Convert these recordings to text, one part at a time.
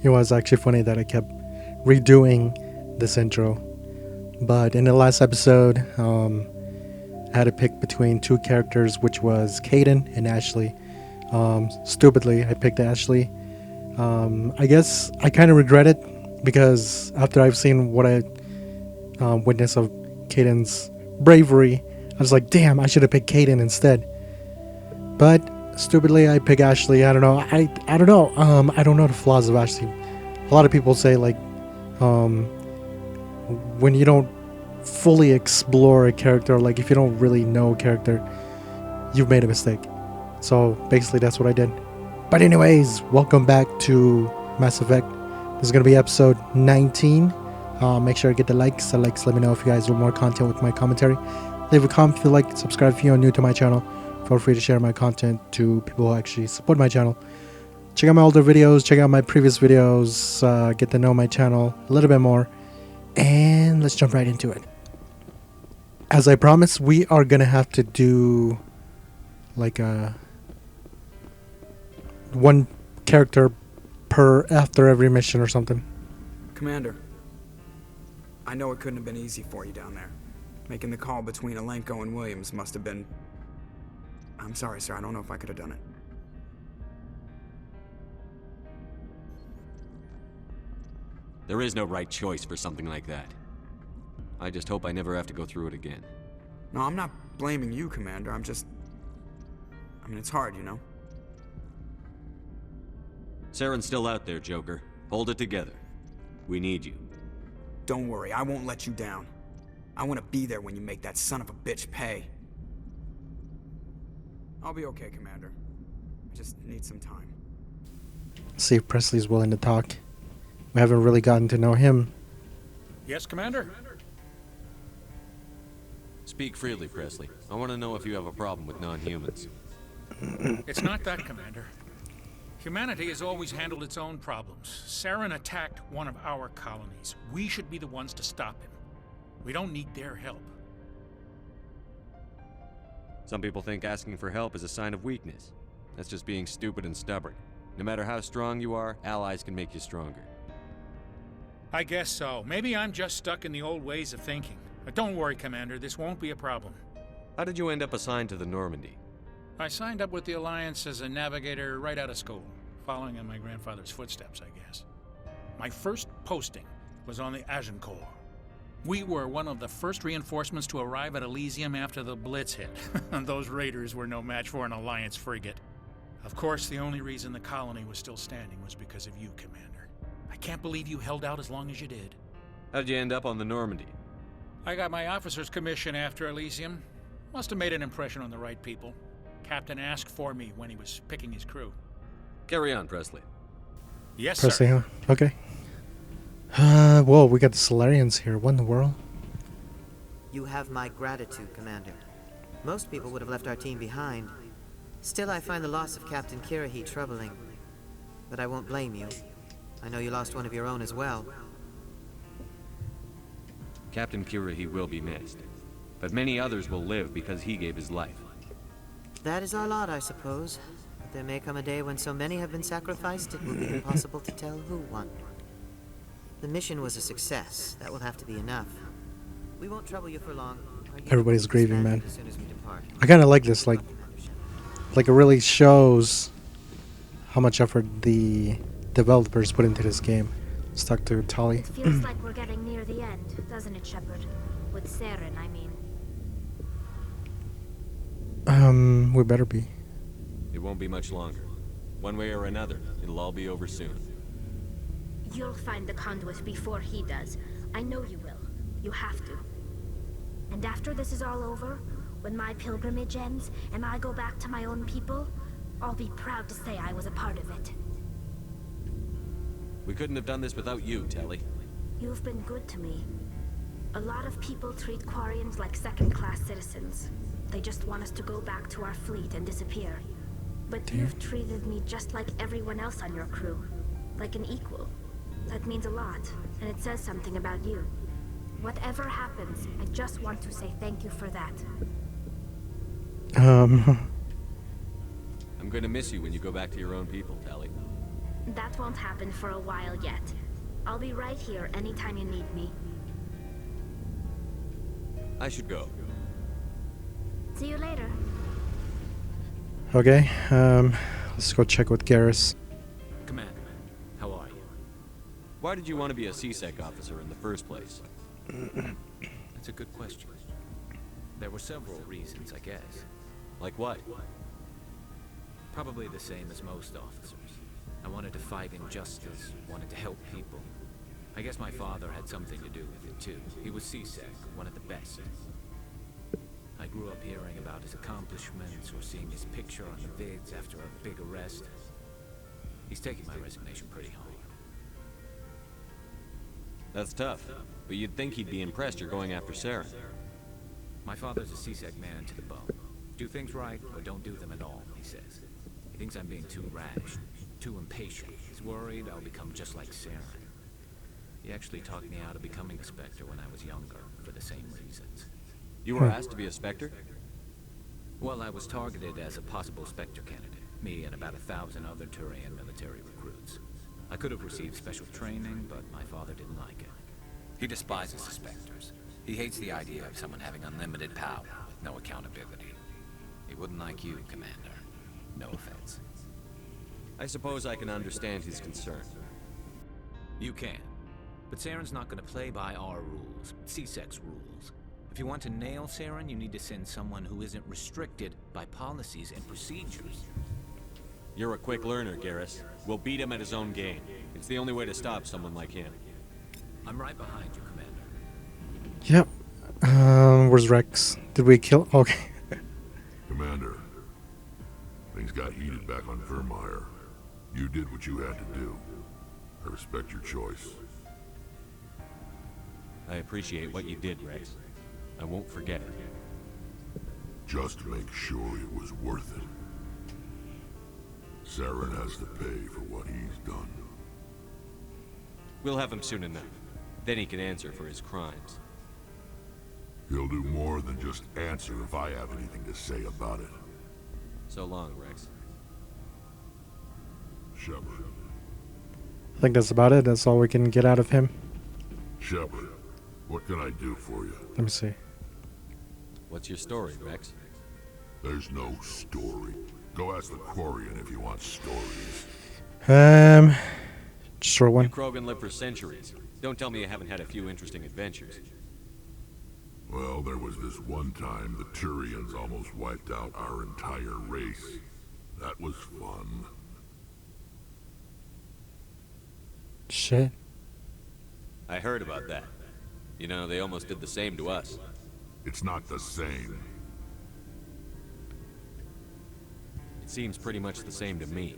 It was actually funny that I kept redoing this intro. But in the last episode, I had to pick between two characters, which was Caden and Ashley. Stupidly, I picked Ashley. I guess I kind of regret it because after I've seen what I witnessed of Caden's bravery, I was like, damn, I should have picked Caden instead. But stupidly, I picked Ashley. I don't know. I don't know. I don't know the flaws of Ashley. A lot of people say like, when you don't fully explore a character, like if you don't really know a character, you've made a mistake. So basically, that's what I did. But anyways, welcome back to Mass Effect. This is gonna be episode 19. Make sure to get the likes. The likes let me know if you guys want more content with my commentary. Leave a comment if you like. Subscribe if you're new to my channel. Feel free to share my content to people who actually support my channel. Check out my older videos. Check out my previous videos. Get to know my channel a little bit more. And let's jump right into it. As I promised, we are gonna have to do like a one character per after every mission or something. Commander, I know it couldn't have been easy for you down there. Making the call between Alenko and Williams must have been... I'm sorry, sir. I don't know if I could have done it. There is no right choice for something like that. I just hope I never have to go through it again. No, I'm not blaming you, Commander. I'm just... I mean, it's hard, you know? Saren's still out there, Joker. Hold it together. We need you. Don't worry, I won't let you down. I want to be there when you make that son of a bitch pay. I'll be okay, Commander. I just need some time. See if Presley's willing to talk. We haven't really gotten to know him. Yes, Commander? Speak freely, Presley. I want to know if you have a problem with non-humans. It's not that, Commander. Humanity has always handled its own problems. Saren attacked one of our colonies. We should be the ones to stop him. We don't need their help. Some people think asking for help is a sign of weakness. That's just being stupid and stubborn. No matter how strong you are, allies can make you stronger. I guess so. Maybe I'm just stuck in the old ways of thinking. But don't worry, Commander. This won't be a problem. How did you end up assigned to the Normandy? I signed up with the Alliance as a navigator right out of school, following in my grandfather's footsteps, I guess. My first posting was on the Agincourt. We were one of the first reinforcements to arrive at Elysium after the Blitz hit. Those raiders were no match for an Alliance frigate. Of course, the only reason the colony was still standing was because of you, Commander. I can't believe you held out as long as you did. How'd you end up on the Normandy? I got my officer's commission after Elysium. Must have made an impression on the right people. Captain asked for me when he was picking his crew. Carry on, Presley. Yes, Presley, sir. huh? Okay. Whoa, we got the Solarians here. What in the world? You have my gratitude, Commander. Most people would have left our team behind. Still, I find the loss of Captain Kirahi troubling. But I won't blame you. I know you lost one of your own as well. Captain Kirahi will be missed. But many others will live because he gave his life. That is our lot, I suppose. But there may come a day when so many have been sacrificed, it will be impossible to tell who won. The mission was a success. That will have to be enough. We won't trouble you for long. Everybody's grieving, man. As soon as we depart. I kind of like this. Like it really shows how much effort the developers put into this game. Stuck to Tali. It feels like we're getting near the end, doesn't it, Shepard? With Saren, I mean. We better be. It won't be much longer. One way or another, it'll all be over soon. You'll find the conduit before he does. I know you will. You have to. And after this is all over, when my pilgrimage ends and I go back to my own people, I'll be proud to say I was a part of it. We couldn't have done this without you, Tali. You've been good to me. A lot of people treat Quarians like second-class citizens. They just want us to go back to our fleet and disappear. But you've treated me just like everyone else on your crew. Like an equal. That means a lot, and it says something about you. Whatever happens, I just want to say thank you for that. I'm going to miss you when you go back to your own people, Tali. That won't happen for a while yet. I'll be right here anytime you need me. I should go. See you later. Okay, let's go check with Garrus. Commander, how are you? Why did you want to be a C-Sec officer in the first place? That's a good question. There were several reasons, I guess. Like what? Probably the same as most officers. I wanted to fight injustice, wanted to help people. I guess my father had something to do with it too. He was C-Sec, one of the best. I grew up hearing about his accomplishments or seeing his picture on the vids after a big arrest. He's taking my resignation pretty hard. That's tough, but you'd think he'd be impressed you're going after Saren. My father's a C-Sec man to the bone. Do things right or don't do them at all, he says. He thinks I'm being too rash, too impatient. He's worried I'll become just like Saren. He actually talked me out of becoming a Spectre when I was younger, for the same reasons. You were asked to be a Spectre? Well, I was targeted as a possible Spectre candidate. Me and about 1,000 other Turian military recruits. I could have received special training, but my father didn't like it. He despises the Spectres. He hates the idea of someone having unlimited power with no accountability. He wouldn't like you, Commander. No offense. I suppose I can understand his concern. You can. But Saren's not going to play by our rules, C-Sec's rules. If you want to nail Saren, you need to send someone who isn't restricted by policies and procedures. You're a quick learner, Garrus. We'll beat him at his own game. It's the only way to stop someone like him. I'm right behind you, Commander. Yep. Where's Rex? Did we kill? Okay. Commander, things got heated back on Vermeer. You did what you had to do. I respect your choice. I appreciate what you did, Rex. I won't forget it. Just make sure it was worth it. Saren has to pay for what he's done. We'll have him soon enough. Then he can answer for his crimes. He'll do more than just answer if I have anything to say about it. So long, Rex. Shepard. I think that's about it. That's all we can get out of him. Shepard, what can I do for you? Let me see. What's your story, Rex? There's no story. Go ask the Quarian if you want stories. Short one. You Krogan live for centuries. Don't tell me you haven't had a few interesting adventures. Well, there was this one time the Turians almost wiped out our entire race. That was fun. Shit. I heard about that. You know, they almost did the same to us. It's not the same. It seems pretty much the same to me.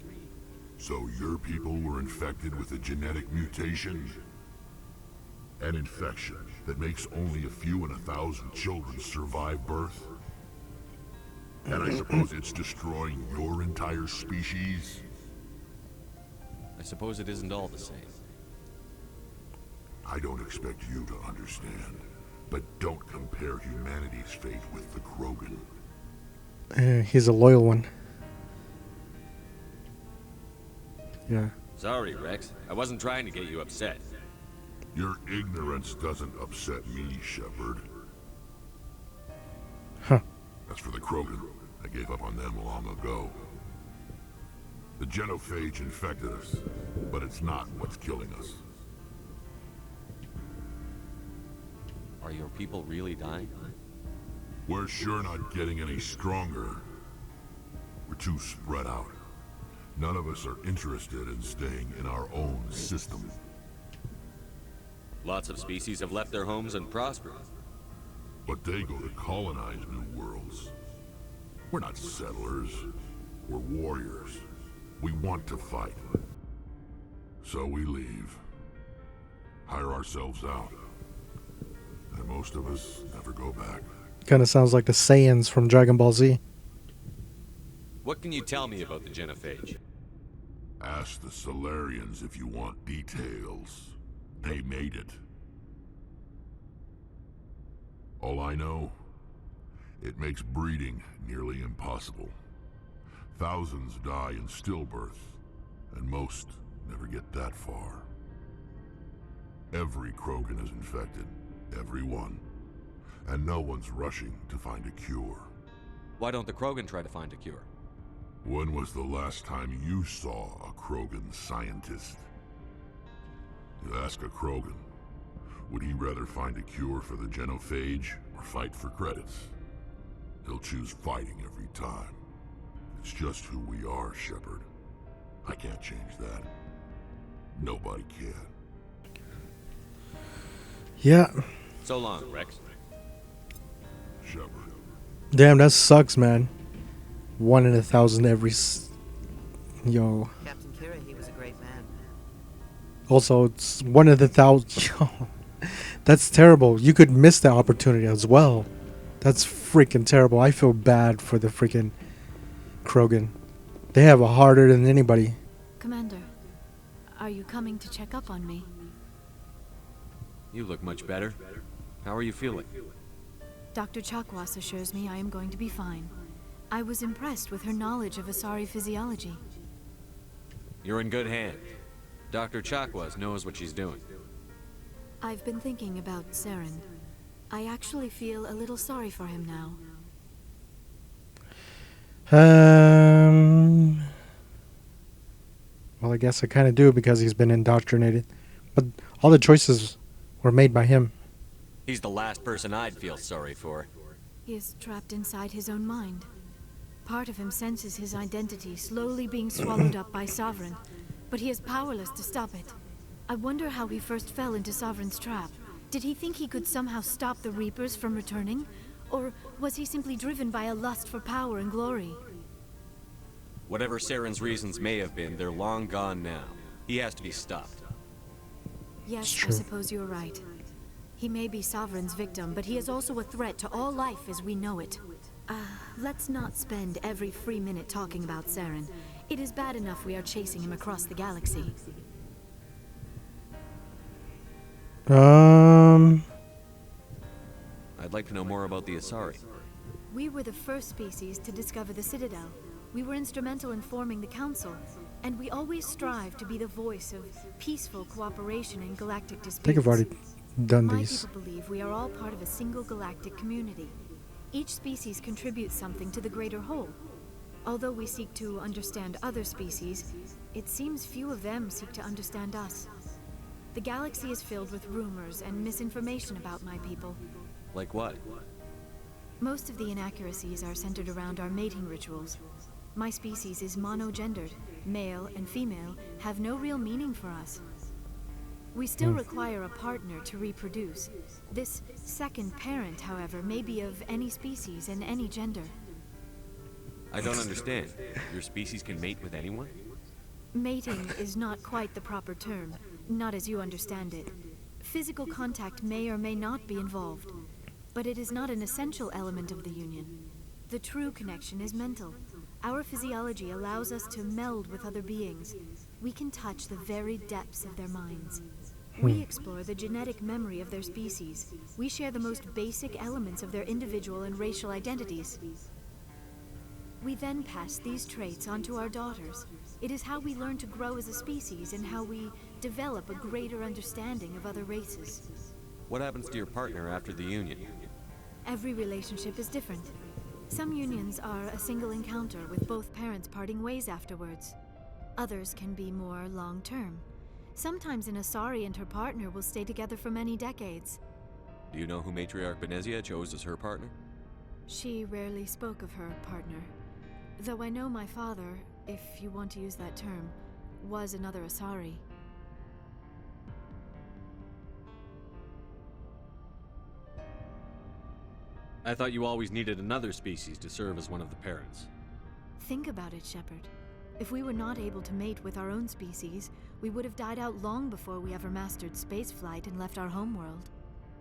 So your people were infected with a genetic mutation? An infection that makes only a few in 1,000 children survive birth? And I suppose it's destroying your entire species? I suppose it isn't all the same. I don't expect you to understand, but don't compare humanity's fate with the Krogan. He's a loyal one. Yeah. Sorry, Rex. I wasn't trying to get you upset. Your ignorance doesn't upset me, Shepard. Huh. As for the Krogan, I gave up on them long ago. The genophage infected us, but it's not what's killing us. Are your people really dying? We're sure not getting any stronger. We're too spread out. None of us are interested in staying in our own system. Lots of species have left their homes and prospered. But they go to colonize new worlds. We're not settlers. We're warriors. We want to fight. So we leave. Hire ourselves out. And most of us never go back. Kind of sounds like the Saiyans from Dragon Ball Z. What can you tell me about the genophage? Ask the Solarians if you want details. They made it. All I know, it makes breeding nearly impossible. Thousands die in stillbirth, and most never get that far. Every Krogan is infected. Every one. And no one's rushing to find a cure. Why don't the Krogan try to find a cure? When was the last time you saw a Krogan scientist? You ask a Krogan, would he rather find a cure for the genophage or fight for credits? He'll choose fighting every time. It's just who we are, Shepard. I can't change that. Nobody can. Yeah. So long, Rex. Shepard. Damn, that sucks, man. 1 in 1,000 every. Yo. Captain Kira, he was a great man. Also, it's 1 in 1,000. Yo. That's terrible. You could miss that opportunity as well. That's freaking terrible. I feel bad for the freaking Krogan. They have it harder than anybody. Commander, are you coming to check up on me? You look much better. How are you feeling? Dr. Chakwas assures me I am going to be fine. I was impressed with her knowledge of Asari physiology. You're in good hands. Dr. Chakwas knows what she's doing. I've been thinking about Saren. I actually feel a little sorry for him now. Well, I guess I kind of do because he's been indoctrinated. But all the choices were made by him. He's the last person I'd feel sorry for. He is trapped inside his own mind. Part of him senses his identity slowly being swallowed up by Sovereign, but he is powerless to stop it. I wonder how he first fell into Sovereign's trap. Did he think he could somehow stop the Reapers from returning? Or was he simply driven by a lust for power and glory? Whatever Saren's reasons may have been, they're long gone now. He has to be stopped. Yes, I suppose you're right. He may be Sovereign's victim, but he is also a threat to all life as we know it. Let's not spend every free minute talking about Saren. It is bad enough we are chasing him across the galaxy. I'd like to know more about the Asari. We were the first species to discover the Citadel. We were instrumental in forming the Council, and we always strive to be the voice of peaceful cooperation in galactic disputes. I think I've already done My these. people believe we are all part of a single galactic community. Each species contributes something to the greater whole. Although we seek to understand other species, it seems few of them seek to understand us. The galaxy is filled with rumors and misinformation about my people. Like what? Most of the inaccuracies are centered around our mating rituals. My species is monogendered. Male and female have no real meaning for us. We still require a partner to reproduce. This second parent, however, may be of any species and any gender. I don't understand. Your species can mate with anyone? Mating is not quite the proper term, not as you understand it. Physical contact may or may not be involved, but it is not an essential element of the union. The true connection is mental. Our physiology allows us to meld with other beings. We can touch the very depths of their minds. We explore the genetic memory of their species. We share the most basic elements of their individual and racial identities. We then pass these traits on to our daughters. It is how we learn to grow as a species and how we develop a greater understanding of other races. What happens to your partner after the union? Every relationship is different. Some unions are a single encounter with both parents parting ways afterwards. Others can be more long-term. Sometimes an Asari and her partner will stay together for many decades. Do you know who Matriarch Benezia chose as her partner? She rarely spoke of her partner. Though I know my father, if you want to use that term, was another Asari. I thought you always needed another species to serve as one of the parents. Think about it, Shepard. If we were not able to mate with our own species, we would have died out long before we ever mastered spaceflight and left our homeworld.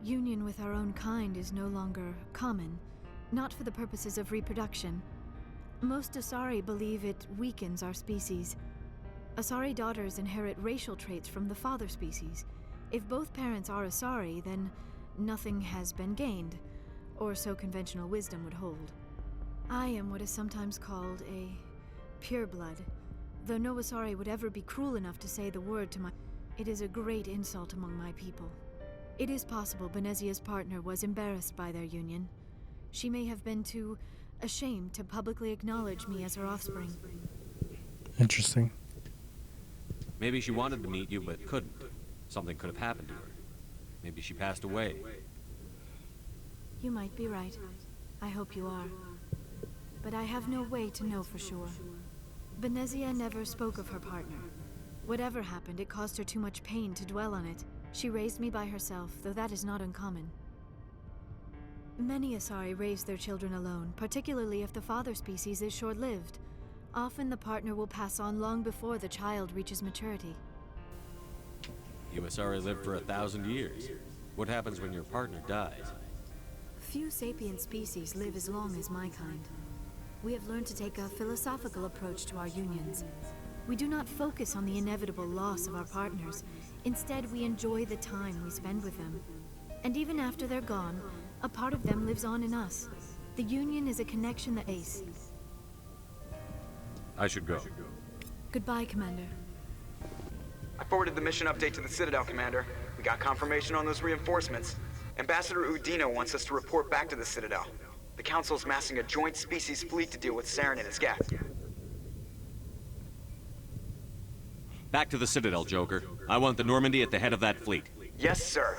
Union with our own kind is no longer common, not for the purposes of reproduction. Most Asari believe it weakens our species. Asari daughters inherit racial traits from the father species. If both parents are Asari, then nothing has been gained, or so conventional wisdom would hold. I am what is sometimes called a pureblood. Though no Asari would ever be cruel enough to say the word to my... It is a great insult among my people. It is possible Benezia's partner was embarrassed by their union. She may have been too ashamed to publicly acknowledge me as her offspring. Interesting. Maybe she wanted to meet you, but couldn't. Something could have happened to her. Maybe she passed away. You might be right. I hope you are. But I have no way to know for sure. Benezia never spoke of her partner. Whatever happened, it caused her too much pain to dwell on it. She raised me by herself, though that is not uncommon. Many Asari raise their children alone, particularly if the father species is short-lived. Often the partner will pass on long before the child reaches maturity. You Asari lived for 1,000 years. What happens when your partner dies? Few sapient species live as long as my kind. We have learned to take a philosophical approach to our unions. We do not focus on the inevitable loss of our partners. Instead, we enjoy the time we spend with them. And even after they're gone, a part of them lives on in us. The union is a connection that ace. I should go. Goodbye, Commander. I forwarded the mission update to the Citadel, Commander. We got confirmation on those reinforcements. Ambassador Udino wants us to report back to the Citadel. The Council's massing a joint species fleet to deal with Saren and his gang. Back to the Citadel, Joker. I want the Normandy at the head of that fleet. Yes, sir.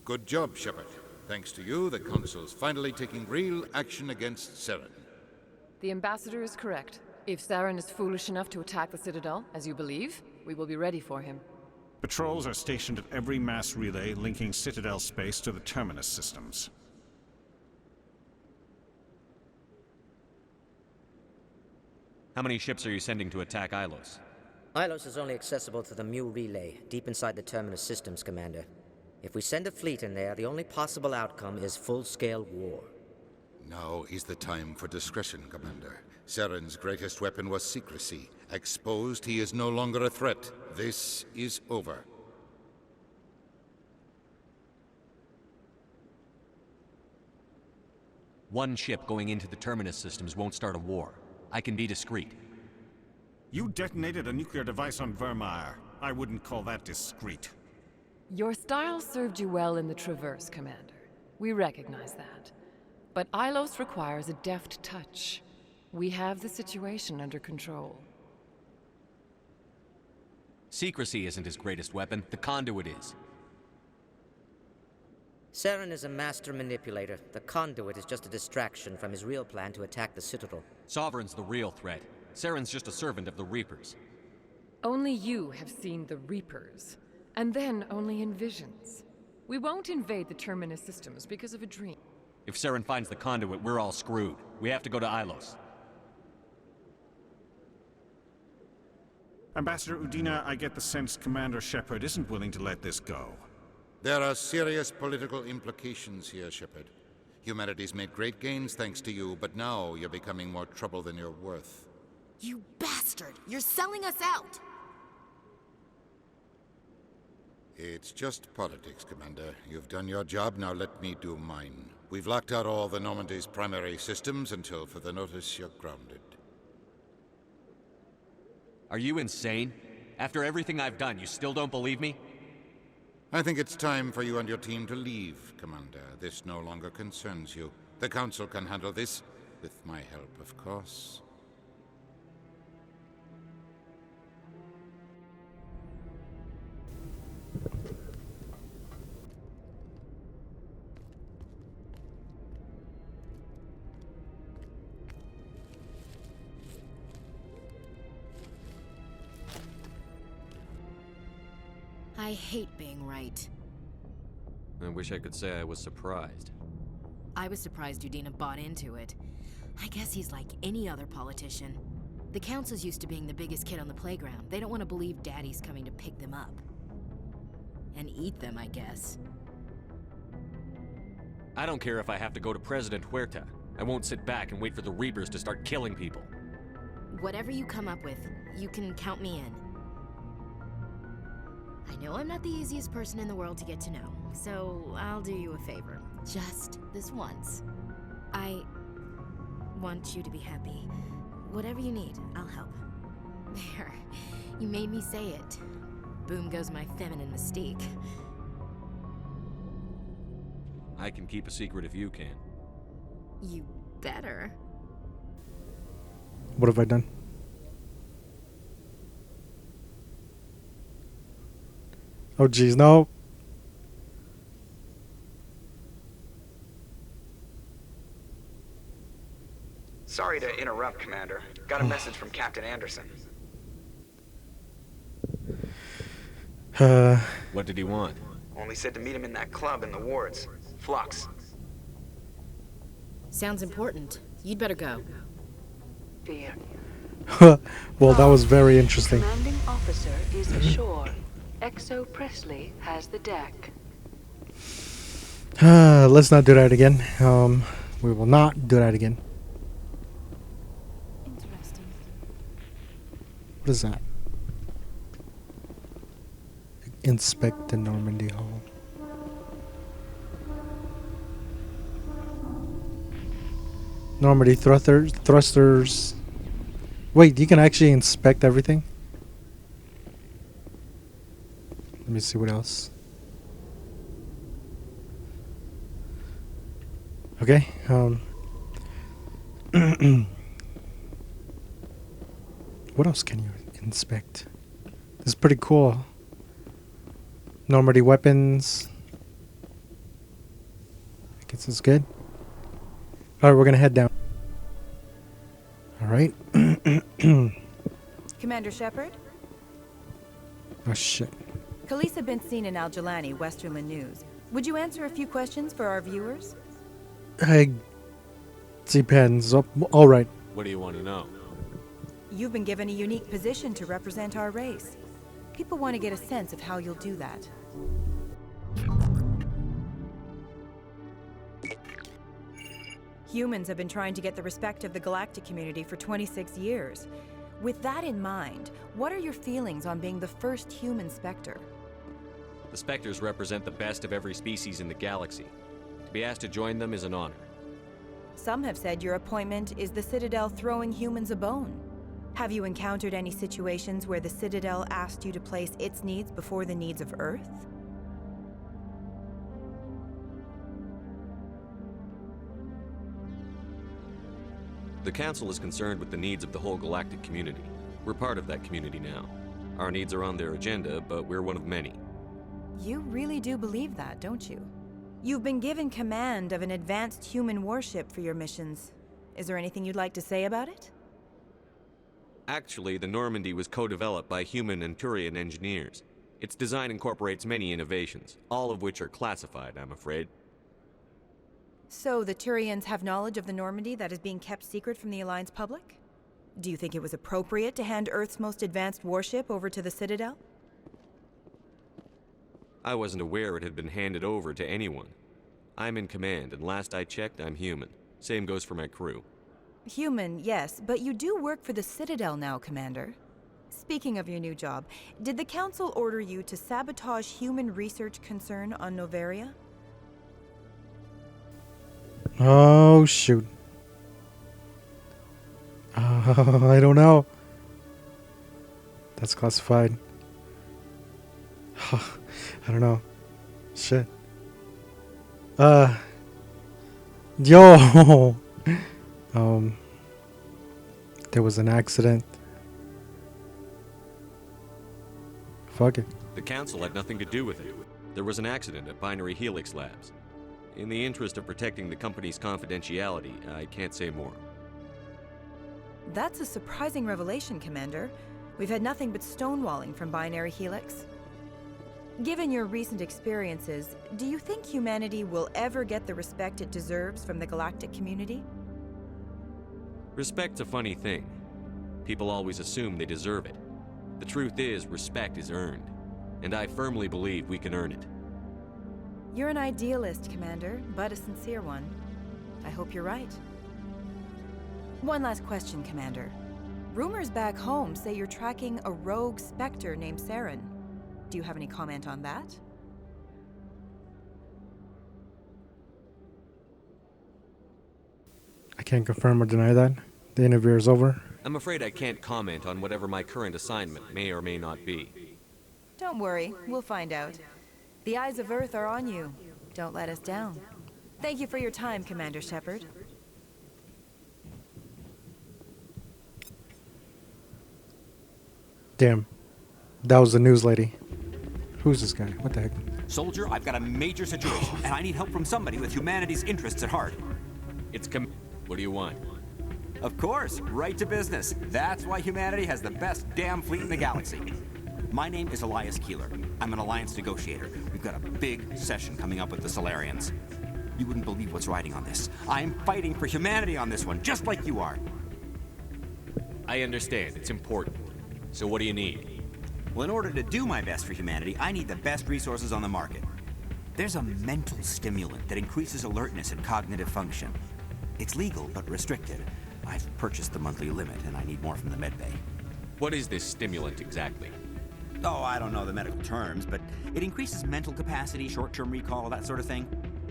Good job, Shepard. Thanks to you, the Council's finally taking real action against Saren. The Ambassador is correct. If Saren is foolish enough to attack the Citadel, as you believe, we will be ready for him. Patrols are stationed at every mass relay linking Citadel space to the Terminus systems. How many ships are you sending to attack Ilos? Ilos is only accessible to the Mu relay, deep inside the Terminus systems, Commander. If we send a fleet in there, the only possible outcome is full-scale war. Now is the time for discretion, Commander. Saren's greatest weapon was secrecy. Exposed, he is no longer a threat. This is over. One ship going into the Terminus systems won't start a war. I can be discreet. You detonated a nuclear device on Vermeer. I wouldn't call that discreet. Your style served you well in the Traverse, Commander. We recognize that. But Ilos requires a deft touch. We have the situation under control. Secrecy isn't his greatest weapon. The conduit is. Saren is a master manipulator. The conduit is just a distraction from his real plan to attack the Citadel. Sovereign's the real threat. Saren's just a servant of the Reapers. Only you have seen the Reapers. And then only in visions. We won't invade the Terminus systems because of a dream. If Saren finds the conduit, we're all screwed. We have to go to Ilos. Ambassador Udina, I get the sense Commander Shepard isn't willing to let this go. There are serious political implications here, Shepard. Humanity's made great gains thanks to you, but now you're becoming more trouble than you're worth. You bastard! You're selling us out! It's just politics, Commander. You've done your job, now let me do mine. We've locked out all the Normandy's primary systems until further notice you're grounded. Are you insane? After everything I've done, you still don't believe me? I think it's time for you and your team to leave, Commander. This no longer concerns you. The Council can handle this, with my help, of course. I hate being right. I wish I could say I was surprised. I was surprised Udina bought into it. I guess he's like any other politician. The Council's used to being the biggest kid on the playground. They don't want to believe Daddy's coming to pick them up. And eat them, I guess. I don't care if I have to go to President Huerta. I won't sit back and wait for the Reapers to start killing people. Whatever you come up with, you can count me in. I know I'm not the easiest person in the world to get to know, so I'll do you a favor. Just this once. I want you to be happy. Whatever you need, I'll help. There. You made me say it. Boom goes my feminine mystique. I can keep a secret if you can. You better. What have I done? Oh geez, no. Sorry to interrupt, Commander. Got a message from Captain Anderson. What did he want? Only said to meet him in that club in the wards. Flux. Sounds important. You'd better go. Dear. Well, that was very interesting. Commanding officer is ashore. Exo Presley has the deck. Let's not do that again. We will not do that again. Interesting. What is that? Inspect the Normandy hull. Normandy thrusters. Wait, you can actually inspect everything? Let me see what else. Okay, what else can you inspect? This is pretty cool. Normandy weapons. I guess it's good. Alright, we're gonna head down. Alright. Commander Shepard? Oh shit. Khaleesa been seen in Al-Jalani, Westerland News. Would you answer a few questions for our viewers? It depends. Alright. What do you want to know? You've been given a unique position to represent our race. People want to get a sense of how you'll do that. Humans have been trying to get the respect of the galactic community for 26 years. With that in mind, what are your feelings on being the first human Spectre? The Spectres represent the best of every species in the galaxy. To be asked to join them is an honor. Some have said your appointment is the Citadel throwing humans a bone. Have you encountered any situations where the Citadel asked you to place its needs before the needs of Earth? The Council is concerned with the needs of the whole galactic community. We're part of that community now. Our needs are on their agenda, but we're one of many. You really do believe that, don't you? You've been given command of an advanced human warship for your missions. Is there anything you'd like to say about it? Actually, the Normandy was co-developed by human and Turian engineers. Its design incorporates many innovations, all of which are classified, I'm afraid. So the Turians have knowledge of the Normandy that is being kept secret from the Alliance public? Do you think it was appropriate to hand Earth's most advanced warship over to the Citadel? I wasn't aware it had been handed over to anyone. I'm in command, and last I checked, I'm human. Same goes for my crew. Human, yes, but you do work for the Citadel now, Commander. Speaking of your new job, did the Council order you to sabotage human research concern on Noveria? Oh shoot. I don't know. That's classified. I don't know. Shit. Yo. There was an accident. Fuck it. The Council had nothing to do with it. There was an accident at Binary Helix Labs. In the interest of protecting the company's confidentiality, I can't say more. That's a surprising revelation, Commander. We've had nothing but stonewalling from Binary Helix. Given your recent experiences, do you think humanity will ever get the respect it deserves from the galactic community? Respect's a funny thing. People always assume they deserve it. The truth is, respect is earned. And I firmly believe we can earn it. You're an idealist, Commander, but a sincere one. I hope you're right. One last question, Commander. Rumors back home say you're tracking a rogue Spectre named Saren. Do you have any comment on that? I can't confirm or deny that. The interview is over. I'm afraid I can't comment on whatever my current assignment may or may not be. Don't worry, we'll find out. The eyes of Earth are on you. Don't let us down. Thank you for your time, Commander Shepard. Damn. That was the news lady. Who's this guy? What the heck? Soldier, I've got a major situation, and I need help from somebody with humanity's interests at heart. What do you want? Of course, right to business. That's why humanity has the best damn fleet in the galaxy. My name is Elias Keeler. I'm an alliance negotiator. We've got a big session coming up with the Salarians. You wouldn't believe what's riding on this. I'm fighting for humanity on this one, just like you are. I understand. It's important. So what do you need? Well, in order to do my best for humanity, I need the best resources on the market. There's a mental stimulant that increases alertness and cognitive function. It's legal, but restricted. I've purchased the monthly limit, and I need more from the medbay. What is this stimulant exactly? Oh, I don't know the medical terms, but it increases mental capacity, short-term recall, that sort of thing.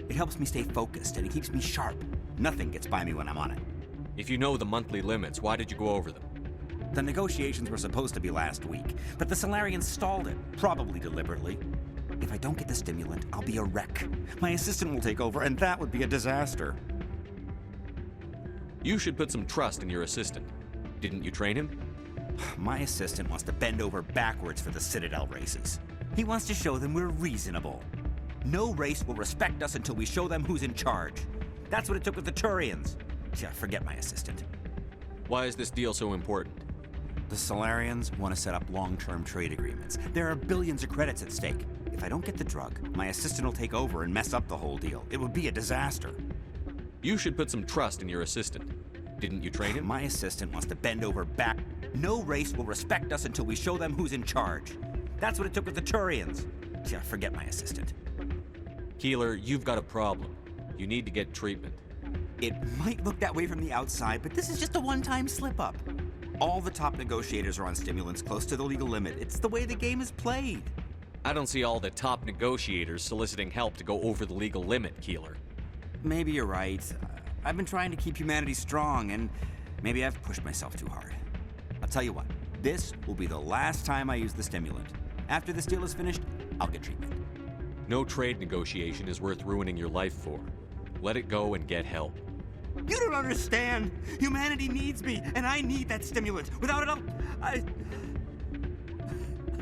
It helps me stay focused, and it keeps me sharp. Nothing gets by me when I'm on it. If you know the monthly limits, why did you go over them? The negotiations were supposed to be last week, but the Salarians stalled it, probably deliberately. If I don't get the stimulant, I'll be a wreck. My assistant will take over, and that would be a disaster. You should put some trust in your assistant. Didn't you train him? My assistant wants to bend over backwards for the Citadel races. He wants to show them we're reasonable. No race will respect us until we show them who's in charge. That's what it took with the Turians. Yeah, forget my assistant. Why is this deal so important? The Salarians want to set up long-term trade agreements. There are billions of credits at stake. If I don't get the drug, my assistant will take over and mess up the whole deal. It would be a disaster. You should put some trust in your assistant. Didn't you train him? My assistant wants to bend over back. No race will respect us until we show them who's in charge. That's what it took with the Turians. Yeah, forget my assistant. Keeler, you've got a problem. You need to get treatment. It might look that way from the outside, but this is just a one-time slip-up. All the top negotiators are on stimulants close to the legal limit. It's the way the game is played. I don't see all the top negotiators soliciting help to go over the legal limit, Keeler. Maybe you're right. I've been trying to keep humanity strong, and maybe I've pushed myself too hard. I'll tell you what, this will be the last time I use the stimulant. After this deal is finished, I'll get treatment. No trade negotiation is worth ruining your life for. Let it go and get help. You don't understand! Humanity needs me, and I need that stimulant. Without it, I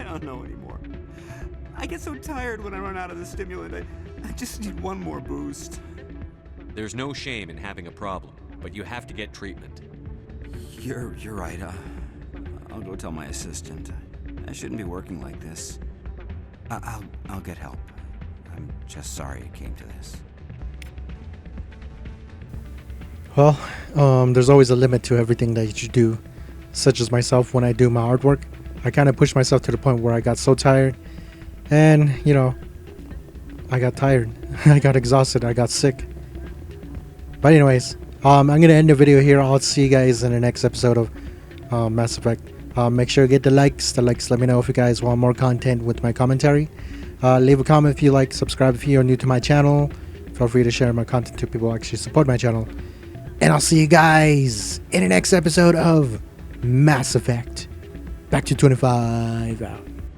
don't know anymore. I get so tired when I run out of the stimulant. I just need one more boost. There's no shame in having a problem, but you have to get treatment. You're right. I'll go tell my assistant. I shouldn't be working like this. I'll get help. I'm just sorry it came to this. Well, there's always a limit to everything that you do, such as myself when I do my artwork. I kind of pushed myself to the point where I got so tired, and, you know, I got tired. I got exhausted. I got sick. But anyways, I'm going to end the video here. I'll see you guys in the next episode of Mass Effect. Make sure you get the likes. The likes let me know if you guys want more content with my commentary. Leave a comment if you like. Subscribe if you're new to my channel. Feel free to share my content to people who actually support my channel. And I'll see you guys in the next episode of Mass Effect. Back to 25 out.